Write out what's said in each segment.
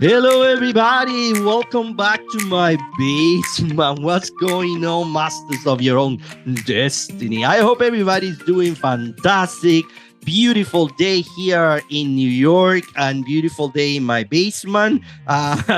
Hello, everybody. Welcome back to my basement. What's going on, masters of your own destiny? I hope everybody's doing fantastic. Beautiful day here in New York and beautiful day in my basement.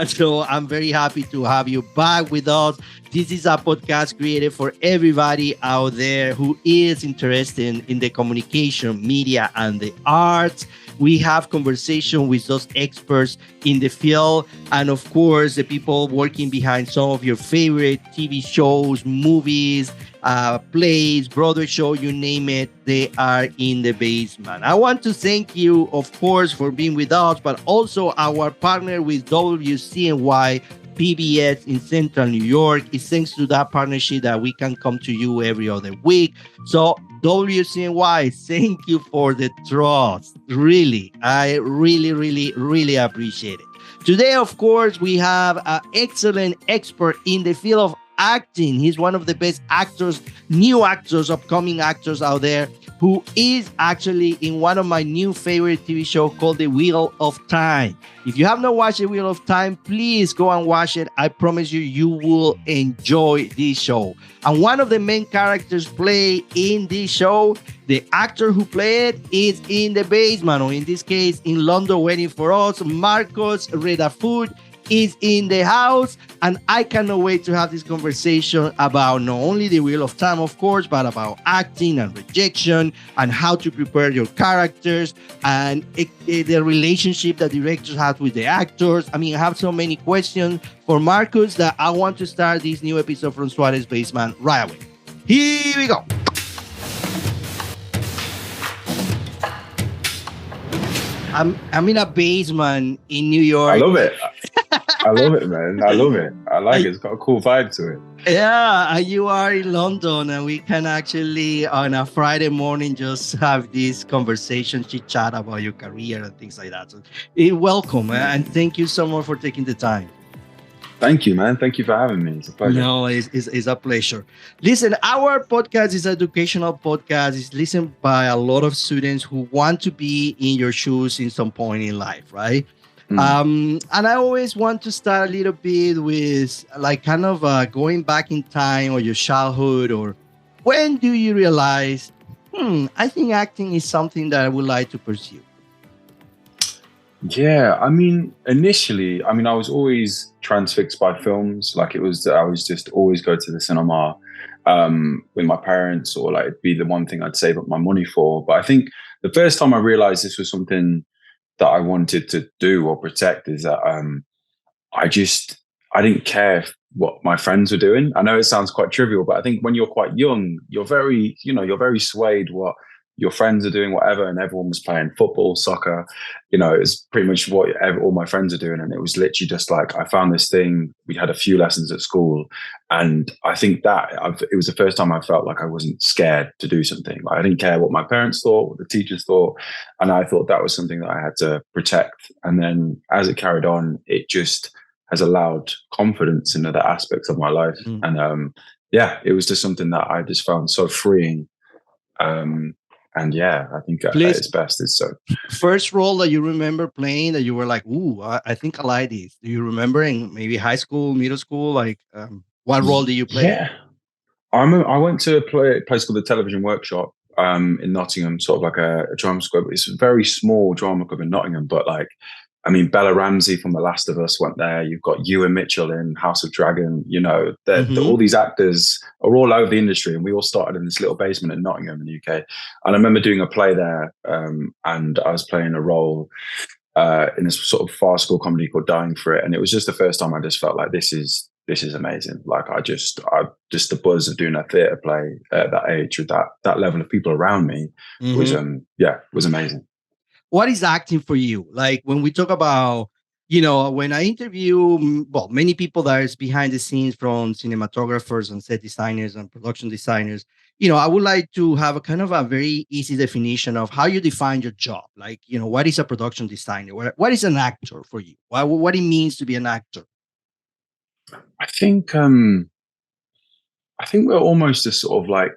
So I'm very happy to have you back with us. This is a podcast created for everybody out there who is interested in the communication, media, and the arts. We have conversation with those experts in the field, and of course, the people working behind some of your favorite TV shows, movies, plays, Broadway show, you name it, they are in the basement. I want to thank you, of course, for being with us, but also our partner with WCNY PBS in Central New York. It's thanks to that partnership that we can come to you every other week. So WCNY, thank you for the trust. Really, I really appreciate it. Today, of course, we have an excellent expert in the field of acting. He's one of the best actors, new actors, upcoming actors out there, who is actually in one of my new favorite TV shows called The Wheel of Time. If you have not watched The Wheel of Time, please go and watch it. I promise you, you will enjoy this show. And one of the main characters play in this show, the actor who played it is in the basement, or in this case, in London, waiting for us. Marcus Rutherford is in the house, and I cannot wait to have this conversation about not only The Wheel of Time, of course, but about acting and rejection and how to prepare your characters and the relationship that directors have with the actors. I mean, I have so many questions for Marcus that I want to start this new episode from Suarez Basement right away. Here we go. I'm in a basement in New York. I love it. I love it, man. I love it. I like it. It's got a cool vibe to it. Yeah, you are in London, and we can actually, on a Friday morning, just have this conversation, chit chat about your career and things like that. So, welcome, and thank you so much for taking the time. Thank you, man. Thank you for having me. It's a pleasure. No, it's a pleasure. Listen, our podcast is an educational podcast. It's listened by a lot of students who want to be in your shoes in some point in life, right? And I always want to start a little bit with like kind of going back in time, or your childhood, or when do you realize, I think acting is something that I would like to pursue? Yeah, I mean, initially, I was always transfixed by films. Like I was just always go to the cinema with my parents, or like it'd be the one thing I'd save up my money for. But I think the first time I realized this was something that I wanted to do or protect is that I didn't care what my friends were doing. I know it sounds quite trivial, but I think when you're quite young, you're very swayed what your friends are doing, whatever, and everyone was playing football, soccer, it's pretty much what all my friends are doing. And it was literally just like, I found this thing, we had a few lessons at school. And I think that it was the first time I felt like I wasn't scared to do something. Like I didn't care what my parents thought, what the teachers thought. And I thought that was something that I had to protect. And then as it carried on, it just has allowed confidence in other aspects of my life. And it was just something that I just found so freeing. And yeah, I think at its best, it's so. First role that you remember playing that you were like, ooh, I think I like this. Do you remember in maybe high school, middle school? Like, what role did you play? Yeah, I went to a place called the Television Workshop in Nottingham, sort of like a drama club. It's a very small drama club in Nottingham, but like, Bella Ramsey from The Last of Us went there. You've got Ewan Mitchell in House of Dragon. All these actors are all over the industry, and we all started in this little basement in Nottingham in the UK. And I remember doing a play there, and I was playing a role in this sort of farcical comedy called Dying for It. And it was just the first time I just felt like this is amazing. Like I just the buzz of doing a theatre play at that age with that level of people around me was amazing. What is acting for you? Like when we talk about, when I interview, many people that is behind the scenes, from cinematographers and set designers and production designers, I would like to have a kind of a very easy definition of how you define your job. Like, what is a production designer? What is an actor for you? What it means to be an actor? I think we're almost just sort of like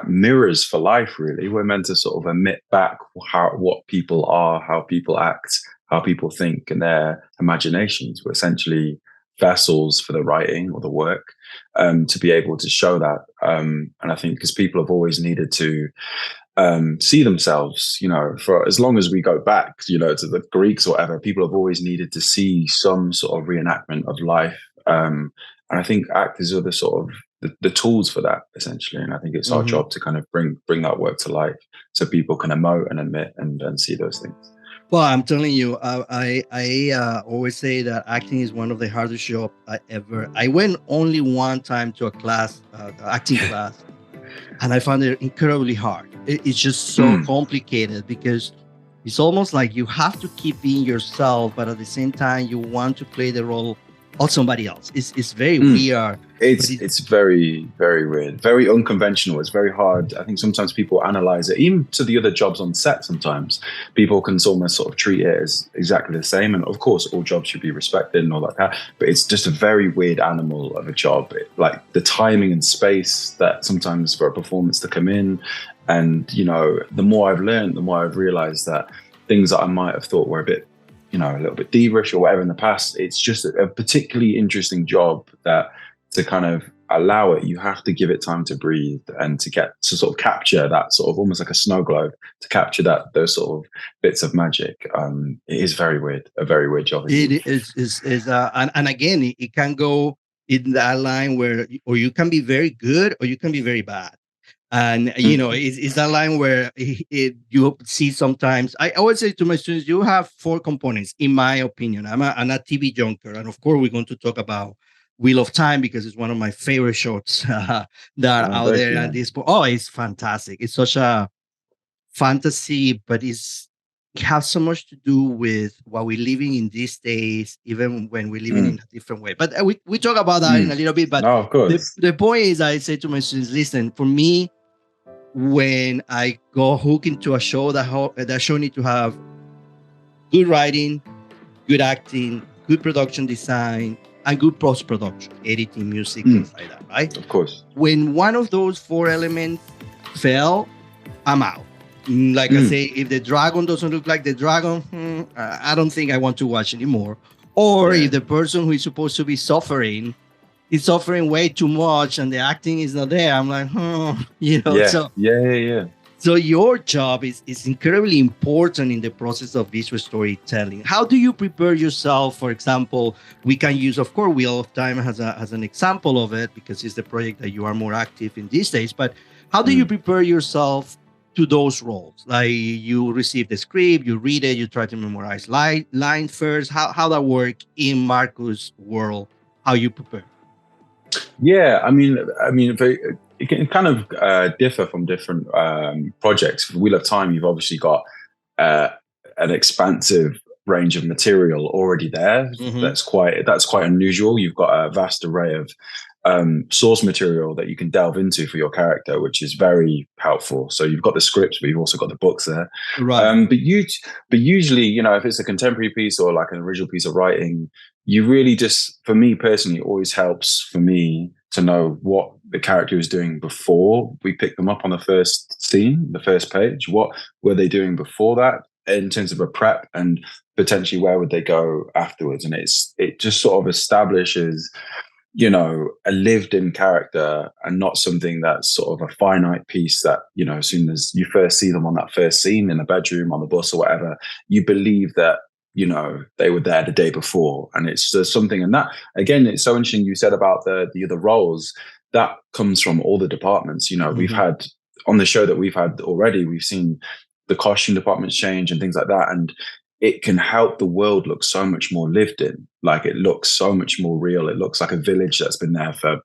mirrors for life, really. We're meant to sort of emit back what people are, how people act, how people think, and their imaginations were essentially vessels for the writing or the work, to be able to show that. And I think because people have always needed to see themselves, for as long as we go back, to the Greeks or whatever, people have always needed to see some sort of reenactment of life. And I think actors are the sort of the tools for that, essentially. And I think it's our job to kind of bring that work to life so people can emote and admit and see those things. Well, I'm telling you, I always say that acting is one of the hardest jobs I ever. I went only one time to a class, acting class, and I found it incredibly hard. It's just so complicated because it's almost like you have to keep being yourself, but at the same time, you want to play the role of somebody else. It's very weird. It's very, very weird, very unconventional. It's very hard. I think sometimes people analyze it, even to the other jobs on set. Sometimes people can almost sort of treat it as exactly the same. And of course, all jobs should be respected and all like that. But it's just a very weird animal of a job. Like the timing and space that sometimes for a performance to come in. And, the more I've learned, the more I've realized that things that I might have thought were a bit, a little bit divish or whatever in the past, it's just a particularly interesting job that to kind of allow it, you have to give it time to breathe and to get to sort of capture that sort of almost like a snow globe, to capture those sort of bits of magic. It is very weird, a very weird job. It is and again, it can go in that line where, or you can be very good or you can be very bad. And it's that line where you see sometimes. I always say to my students, you have 4 components, in my opinion. I'm a TV junker, and of course, we're going to talk about Wheel of Time because it's one of my favorite shows that are out there at this point. Oh, it's fantastic! It's such a fantasy, but it has so much to do with what we're living in these days, even when we're living in a different way. But we talk about that in a little bit. But no, of course. The point is, I say to my students, listen, for me, when I go hook into a show, that show need to have good writing, good acting, good production design, and good post-production, editing, music, things like that, right? Of course. When one of those 4 elements fail, I'm out. Like I say, if the dragon doesn't look like the dragon, I don't think I want to watch anymore. Or if the person who is supposed to be suffering is suffering way too much and the acting is not there, I'm like, So your job is incredibly important in the process of visual storytelling. How do you prepare yourself? For example, we can use, of course, Wheel of Time as an example of it because it's the project that you are more active in these days. But how do you prepare yourself to those roles? Like you receive the script, you read it, you try to memorize line first. How that work in Marcus' world? How you prepare? Yeah, I mean, it can kind of differ from different projects. For Wheel of Time, you've obviously got an expansive range of material already there. That's quite unusual. You've got a vast array of source material that you can delve into for your character, which is very helpful. So you've got the scripts, but you've also got the books there. Right. But usually, if it's a contemporary piece or like an original piece of writing, you really just, for me personally, it always helps for me to know what the character is doing before we pick them up on the first scene, the first page. What were they doing before that in terms of a prep, and potentially where would they go afterwards? And it just sort of establishes, a lived-in character and not something that's sort of a finite piece that, as soon as you first see them on that first scene in the bedroom, on the bus or whatever, you believe that, they were there the day before. And it's just something, and that, again, it's so interesting you said about the other roles, that comes from all the departments. We've had, on the show that we've had already, we've seen the costume departments change and things like that. And it can help the world look so much more lived in. Like it looks so much more real. It looks like a village that's been there for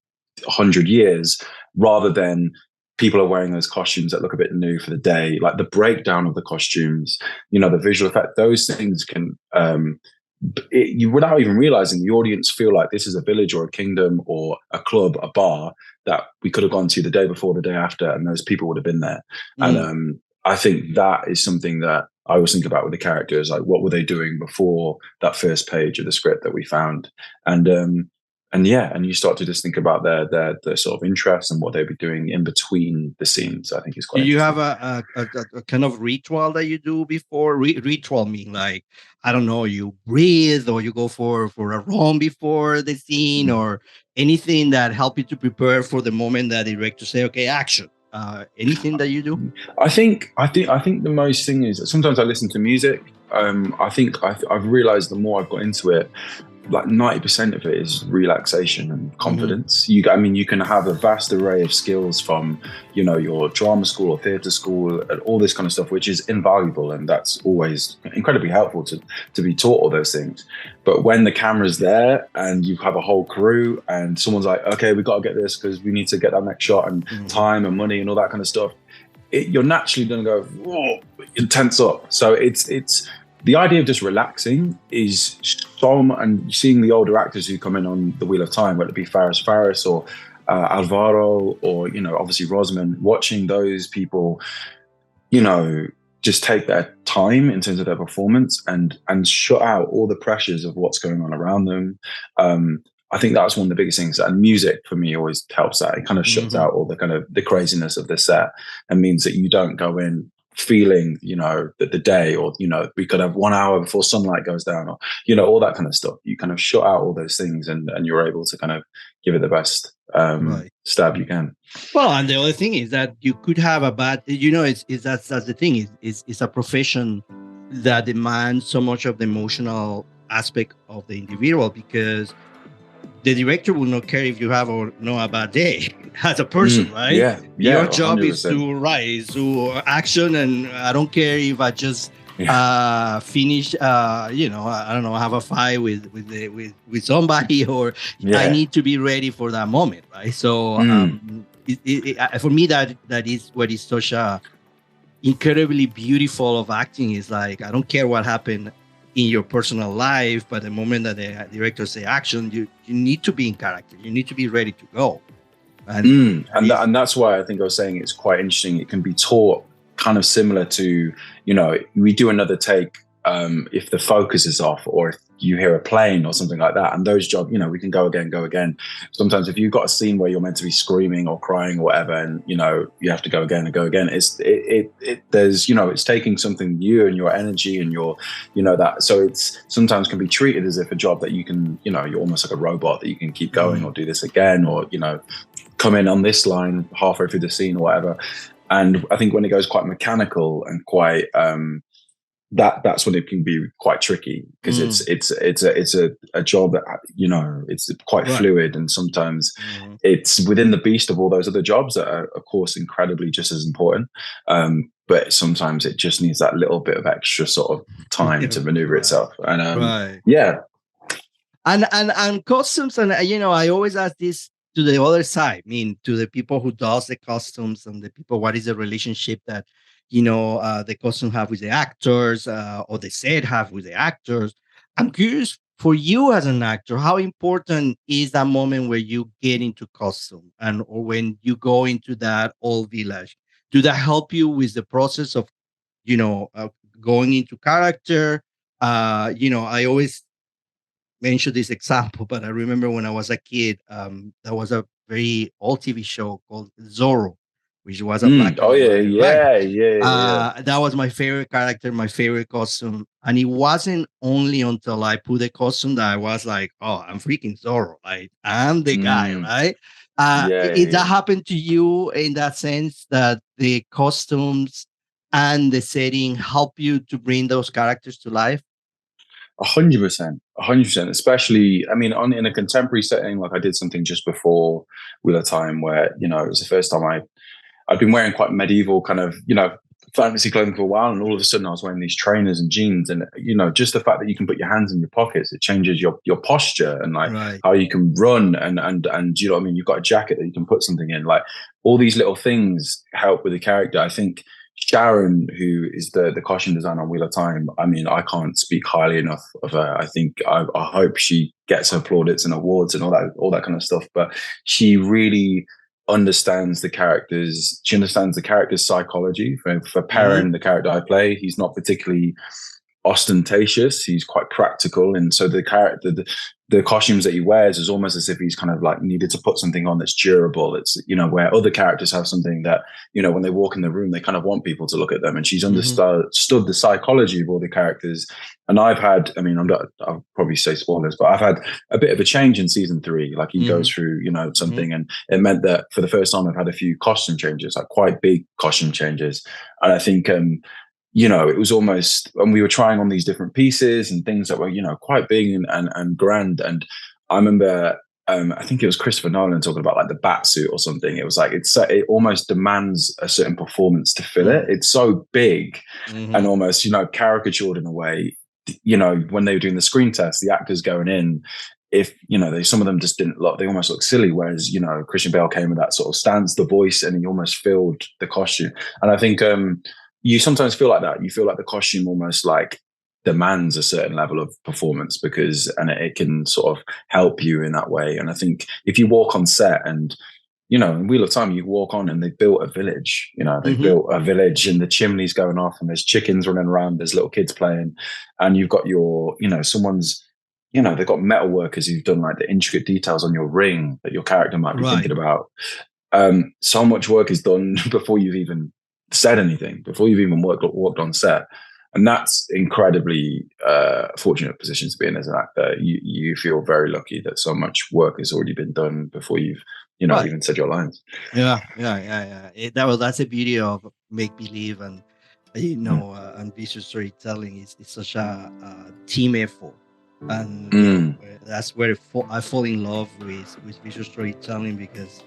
100 years, rather than people are wearing those costumes that look a bit new for the day. Like the breakdown of the costumes, the visual effect, those things can, you without even realizing, the audience feel like this is a village or a kingdom or a club, a bar that we could have gone to the day before, the day after, and those people would have been there. And I think that is something that I always think about with the characters, like what were they doing before that first page of the script that we found? And and you start to just think about their sort of interests and what they'd be doing in between the scenes. I think is Do quite you have interesting. a kind of ritual that you do before? Ritual mean like, I don't know, you breathe or you go for a run before the scene or anything that help you to prepare for the moment that the director say, okay, action. Anything that you do? I think the most thing is sometimes I listen to music. I think I've realized the more I've got into it, like 90% of it is relaxation and confidence. I mean, you can have a vast array of skills from, your drama school or theatre school and all this kind of stuff, which is invaluable. And that's always incredibly helpful to be taught all those things. But when the camera's there and you have a whole crew and someone's like, okay, we've got to get this because we need to get that next shot and time and money and all that kind of stuff, you're naturally going to go, whoa, you tense up. So it's the idea of just relaxing is and seeing the older actors who come in on the Wheel of Time, whether it be Faris or Alvaro or, obviously Rosamund, watching those people, just take their time in terms of their performance and shut out all the pressures of what's going on around them. I think that's one of the biggest things. And music for me always helps that. It kind of shuts out all the kind of the craziness of the set and means that you don't go in feeling, that the day or, we could have 1 hour before sunlight goes down or, all that kind of stuff. You kind of shut out all those things and you're able to kind of give it the best stab you can. Well, and the other thing is that you could have a bad, that's the thing is a profession that demands so much of the emotional aspect of the individual, because the director will not care if you have or no a bad day as a person, right? Yeah. Your job 100%. is to action, and I don't care if I just finish, I don't know, have a fight with somebody, or I need to be ready for that moment, right? So for me, that is what is such a incredibly beautiful of acting. Is like, I don't care what happened in your personal life, but the moment that the director say action, you need to be in character. You need to be ready to go. And that's why I think I was saying it's quite interesting. It can be taught kind of similar to, we do another take if the focus is off or if you hear a plane or something like that. And those jobs, we can go again. Sometimes if you've got a scene where you're meant to be screaming or crying or whatever, and, you have to go again and go again. It's taking something you and your energy and your, that. So it's sometimes can be treated as if a job that you can, you're almost like a robot that you can keep going or do this again, or, come in on this line halfway through the scene or whatever. And I think when it goes quite mechanical and quite, that's when it can be quite tricky, because it's a job that it's quite fluid, and sometimes it's within the beast of all those other jobs that are of course incredibly just as important, but sometimes it just needs that little bit of extra sort of time to maneuver itself. And and costumes, and I always ask this to the other side, I mean, to the people who does the costumes and the people, what is the relationship that the costume have with the actors, or the set have with the actors. I'm curious, for you as an actor, how important is that moment where you get into costume or when you go into that old village? Do that help you with the process of, going into character? I always mention this example, but I remember when I was a kid, there was a very old TV show called Zorro, which was a black. That was my favorite character, my favorite costume. And it wasn't only until I put the costume that I was like, oh, I'm freaking Zorro. Like, I'm the guy, right? Did that happen to you in that sense, that the costumes and the setting help you to bring those characters to life? 100%. Especially, I mean, in a contemporary setting, like I did something just before Wheel of Time where, it was the first time I'd been wearing quite medieval kind of, fantasy clothing for a while, and all of a sudden I was wearing these trainers and jeans, and just the fact that you can put your hands in your pockets, it changes your posture and how you can run, and you know what I mean, you've got a jacket that you can put something in, like all these little things help with the character. I think Sharon, who is the costume designer on Wheel of Time, I mean, I can't speak highly enough of her. I think I hope she gets her plaudits and awards and all that kind of stuff. But she really understands the characters. She understands the character's psychology. For Perrin, the character I play, he's not particularly ostentatious. He's quite practical, and so the the costumes that he wears is almost as if he's kind of like needed to put something on that's durable. It's, where other characters have something that, when they walk in the room, they kind of want people to look at them. And she's understood the psychology of all the characters. And I've had, I'll probably say spoilers, but I've had a bit of a change in season 3. Like he goes through, something, and it meant that for the first time I've had a few costume changes, like quite big costume changes. And I think, it was almost, and we were trying on these different pieces and things that were, quite big and grand. And I remember, I think it was Christopher Nolan talking about like the bat suit or something. It was like, it almost demands a certain performance to fill it. It's so big and almost, caricatured in a way. When they were doing the screen test, the actors going in, if, some of them just didn't look, they almost looked silly. Whereas, Christian Bale came with that sort of stance, the voice, and he almost filled the costume. And I think, you sometimes feel like that. You feel like the costume almost like demands a certain level of performance and it can sort of help you in that way. And I think if you walk on set and, in Wheel of Time, you walk on and they built a village, they built a village and the chimneys going off and there's chickens running around, there's little kids playing, and you've got your, someone's, they've got metal workers who've done like the intricate details on your ring that your character might be thinking about. So much work is done before you've even said anything, before you've even walked on set. And that's incredibly fortunate position to be in as an actor. You feel very lucky that so much work has already been done before you've even said your lines. Yeah. That's the beauty of make believe and and visual storytelling. It's such a team effort, and that's where I fall in love with visual storytelling, because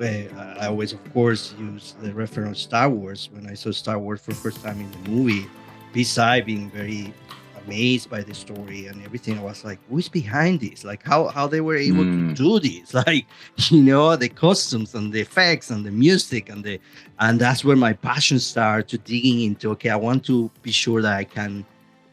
I always, of course, use the reference Star Wars. When I saw Star Wars for the first time in the movie, beside being very amazed by the story and everything, I was like, who's behind this? Like how they were able to do this? Like, the costumes and the effects and the music and that's where my passion started to digging into, okay, I want to be sure that I can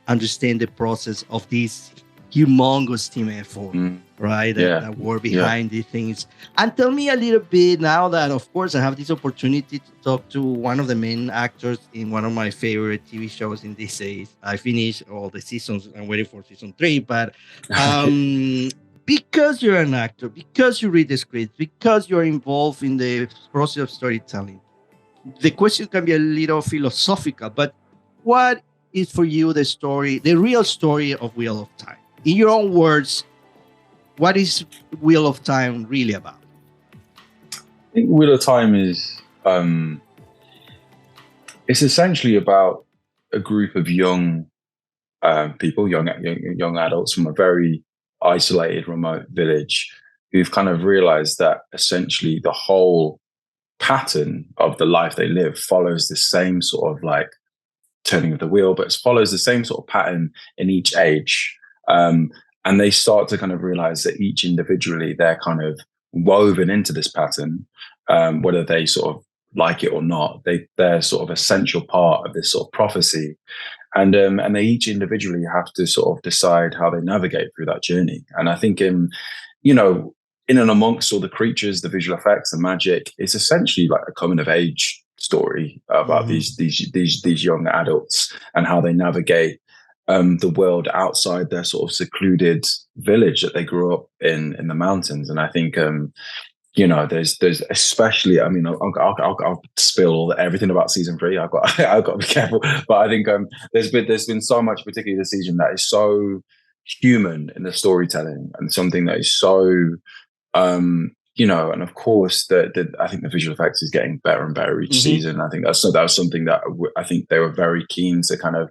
understand the process of this humongous team effort, right? That were behind these things. And tell me a little bit now that, of course, I have this opportunity to talk to one of the main actors in one of my favorite TV shows in these days. I finished all the seasons. I'm waiting for season 3, but because you're an actor, because you read the script, because you're involved in the process of storytelling, the question can be a little philosophical, but what is for you the real story of Wheel of Time? In your own words, what is Wheel of Time really about? I think Wheel of Time is it's essentially about a group of young people, young adults from a very isolated, remote village who've kind of realized that essentially the whole pattern of the life they live follows the same sort of like turning of the wheel, but it follows the same sort of pattern in each age. And they start to kind of realize that each individually, they're kind of woven into this pattern, whether they sort of like it or not. They're sort of essential part of this sort of prophecy. And they each individually have to sort of decide how they navigate through that journey. And I think in and amongst all the creatures, the visual effects, the magic, it's essentially like a coming of age story about these young adults and how they navigate the world outside their sort of secluded village that they grew up in the mountains. And I think there's especially, I'll spill everything about season 3. I've got to be careful, but I think there's been so much, particularly this season, that is so human in the storytelling and something that is so and of course I think the visual effects is getting better and better each season. I think that was something that I think they were very keen to kind of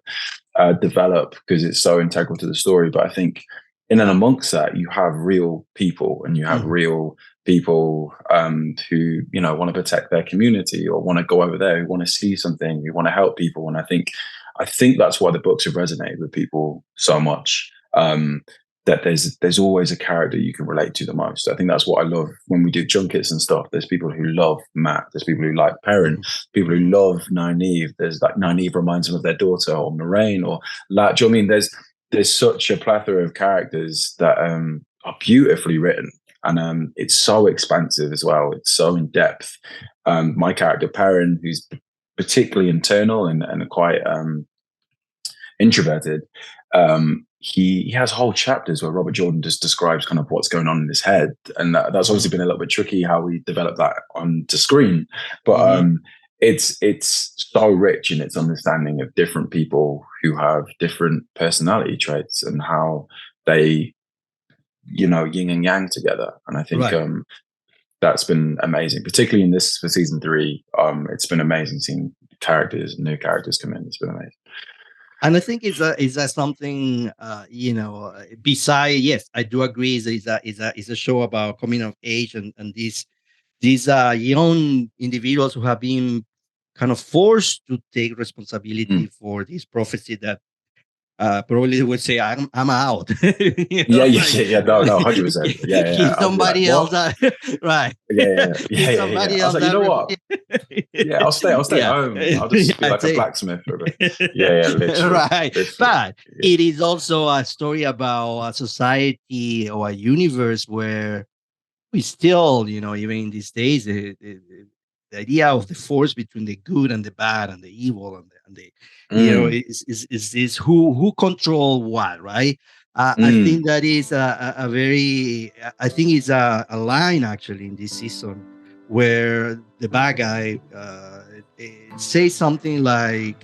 develop because it's so integral to the story. But I think in and amongst that, you have real people and you have real people who want to protect their community or want to go over there, who want to see something, who want to help people. And I think that's why the books have resonated with people so much. That there's always a character you can relate to the most. I think that's what I love when we do junkets and stuff. There's people who love Matt. There's people who like Perrin. People who love Nynaeve. There's like Nynaeve reminds them of their daughter, or Moraine, or like. Do you know what I mean? There's such a plethora of characters that are beautifully written, and it's so expansive as well. It's so in depth. My character Perrin, who's particularly internal and quite introverted. he has whole chapters where Robert Jordan just describes kind of what's going on in his head, and that's obviously been a little bit tricky how we develop that onto screen. But it's so rich in its understanding of different people who have different personality traits and how they, yin and yang together. And I think that's been amazing, particularly in this for season 3. It's been amazing seeing new characters come in. It's been amazing. And I think is that something besides, yes, I do agree is a show about coming of age and these young individuals who have been kind of forced to take responsibility for this prophecy that probably would say I'm out. No, 100%. Yeah. Give somebody else, right? Yeah. Somebody I was else like, you know what? Yeah, I'll stay home. I'll just be like a blacksmith for a bit. Yeah, literally. Right. But it is also a story about a society or a universe where we still, even in these days, the idea of the force between the good and the bad and the evil and the is who control what, right? I think that is a very, I think it's a line actually in this season where the bad guy says something like,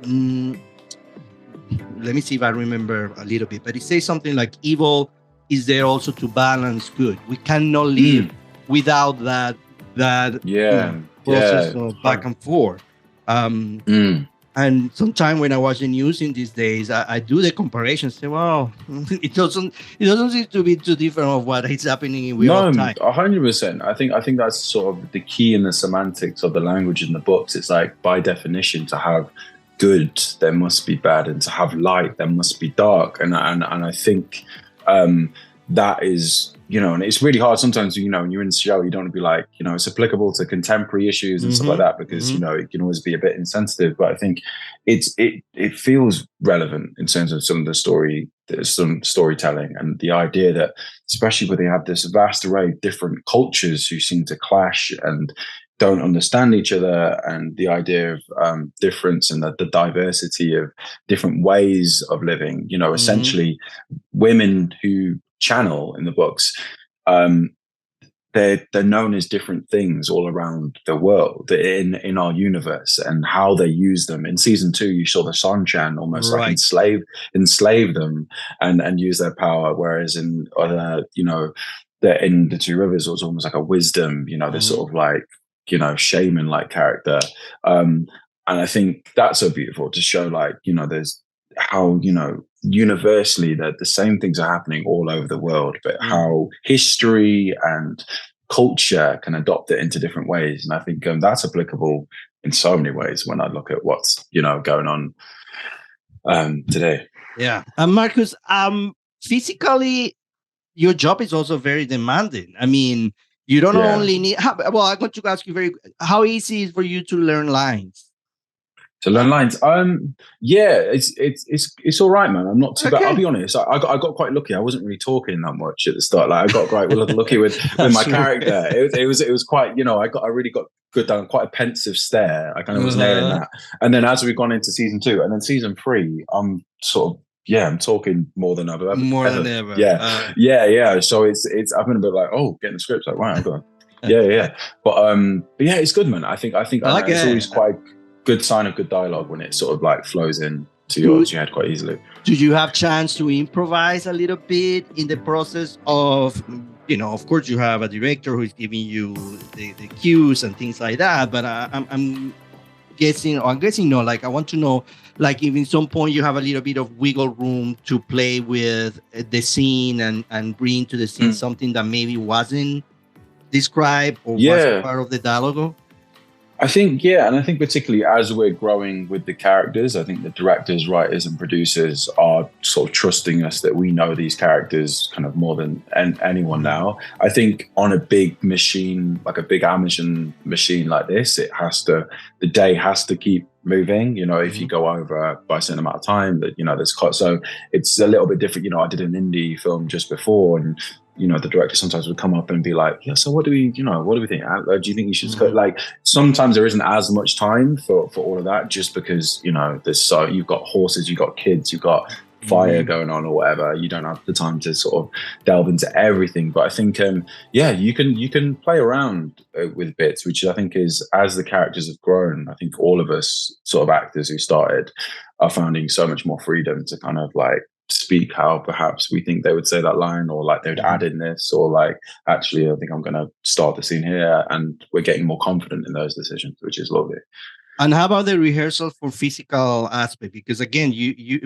let me see if I remember a little bit, but he says something like evil is there also to balance good. We cannot live without that process of back and forth. And sometimes when I watch the news in these days, I do the comparison. Say, well, it doesn't seem to be too different of what is happening in real time. 100%. I think that's sort of the key in the semantics of the language in the books. It's like, by definition, to have good, there must be bad, and to have light, there must be dark. And I think that is, and it's really hard sometimes, when you're in the show, you don't want to be like, it's applicable to contemporary issues and stuff like that, because, it can always be a bit insensitive. But I think it feels relevant in terms of some storytelling, and the idea that, especially where they have this vast array of different cultures who seem to clash and don't understand each other, and the idea of difference and the diversity of different ways of living, essentially women who channel in the books, they're known as different things all around the world in our universe, and how they use them. In season 2, you saw the Sanchan almost like enslave them and use their power, whereas in other, in the Two Rivers, it was almost like a wisdom, this sort of like, shaman like character. And I think that's so beautiful to show, like, there's how, universally that the same things are happening all over the world, but how history and culture can adopt it into different ways. And I think that's applicable in so many ways when I look at what's, going on today. Yeah. And Marcus, physically, your job is also very demanding. I mean, you don't only need, well, I'm going to ask you how easy is it for you to learn lines? To learn lines, it's all right, man. I'm not too bad. I'll be honest. I got quite lucky. I wasn't really talking that much at the start. Like, I got quite lucky with my character. It was quite, I really got good down. Quite a pensive stare. I kind of was nailing that. And then as we've gone into season 2 and then season 3, I'm sort of I'm talking more than ever. Than ever. Yeah. So it's I've been a bit like, getting the scripts, like, wow, I've got. Yeah. But yeah, it's good, man. I think it's always quite good sign of good dialogue when it sort of like flows in to your head quite easily. Did you have chance to improvise a little bit in the process of, of course you have a director who is giving you the cues and things like that, but I'm guessing, no, like I want to know, like if in some point you have a little bit of wiggle room to play with the scene and bring to the scene something that maybe wasn't described or wasn't part of the dialogue? I think, and I think particularly as we're growing with the characters, I think the directors, writers and producers are sort of trusting us that we know these characters kind of more than anyone now. I think on a big machine, like a big Amazon machine like this, the day has to keep moving. If you go over by a certain amount of time, that so it's a little bit different. I did an indie film just before, and the director sometimes would come up and be like, so what do we think? Do you think you should like, sometimes there isn't as much time for all of that, just because, you've got horses, you've got kids, you've got fire going on or whatever. You don't have the time to sort of delve into everything. But I think, you can play around with bits, which I think is, as the characters have grown, I think all of us sort of actors who started are finding so much more freedom to kind of like speak how perhaps we think they would say that line, or like they would add in this, or like, actually, I think I'm going to start the scene here. And we're getting more confident in those decisions, which is lovely. And how about the rehearsal for physical aspect? Because again,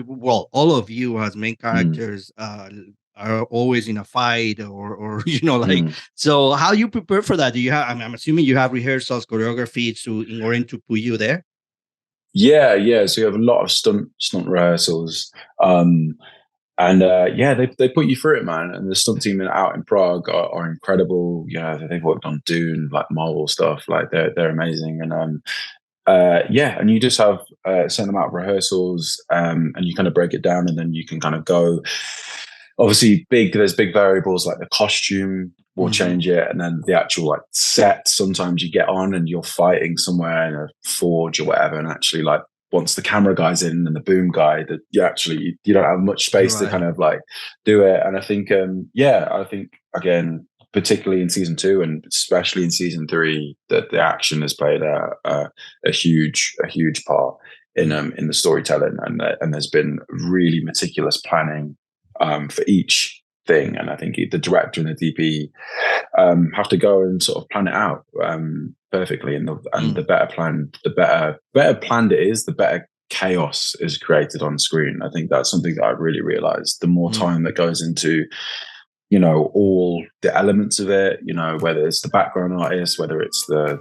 well, all of you as main characters are always in a fight, or like. So how you prepare for that? Do you have? I'm assuming you have rehearsals, choreography in order to put you there. Yeah. So you have a lot of stunt rehearsals. They put you through it, man. And the stunt team out in Prague are incredible. They've worked on Dune, like Marvel stuff. Like they're amazing. And and you just have a certain amount of rehearsals, and you kind of break it down, and then you can kind of go. Obviously, there's big variables, like the costume will change it, and then the actual like set. Sometimes you get on and you're fighting somewhere in a forge or whatever, and actually, like, once the camera guy's in and the boom guy, that you don't have much space to kind of like do it. And I think again, particularly in season 2 and especially in season 3, that the action has played a huge part in the storytelling, and there's been really meticulous planning for each thing. And I think the director and the DP have to go and sort of plan it out perfectly. And the better planned it is, the better chaos is created on screen. I think that's something that I really realized. The more time that goes into all the elements of it, whether it's the background artist, whether it's the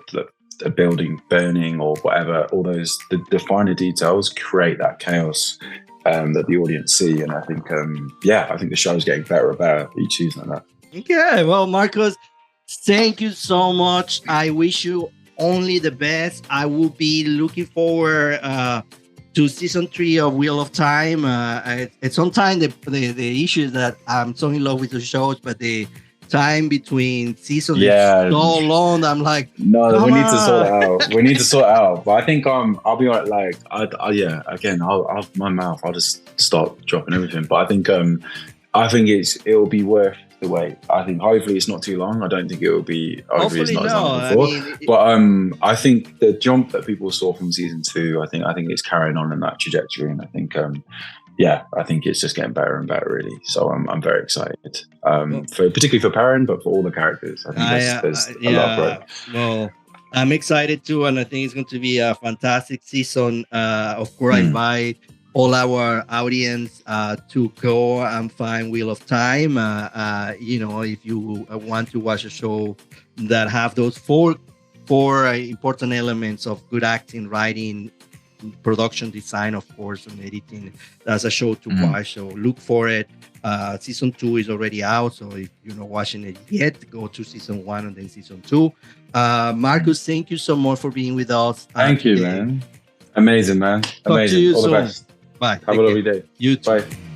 building burning or whatever, all those the finer details create that chaos that the audience see. And I think I think the show is getting better and better each season. That. Okay, well, Marcus, thank you so much. I wish you only the best. I will be looking forward to season 3 of Wheel of Time. It's sometimes the issue is that I'm so in love with the shows, but the time between seasons is so long. I'm like, no, we need to sort it out. We need to sort it out. But I think I'll be honest, like, again, I'll my mouth. I'll just start dropping everything. But I think it'll be worth the wait. I think hopefully it's not too long. I don't think it will be. Hopefully it's not as long as before. I think the jump that people saw from season 2, I think it's carrying on in that trajectory, and I think I think it's just getting better and better, really. So I'm very excited, particularly for Perrin, but for all the characters. I think there's a lot of growth. Well, I'm excited too, and I think it's going to be a fantastic season. Of course, I invite all our audience to go and find Wheel of Time. If you want to watch a show that have those four important elements of good acting, writing, production design, of course, and editing, that's a show to watch. So look for it. Season 2 is already out, so if you're not watching it yet, go to season 1 and then season 2. Marcus, thank you so much for being with us. Thank you, man. Amazing, man. Amazing. All the best. Bye. Have a lovely day. You too. Bye.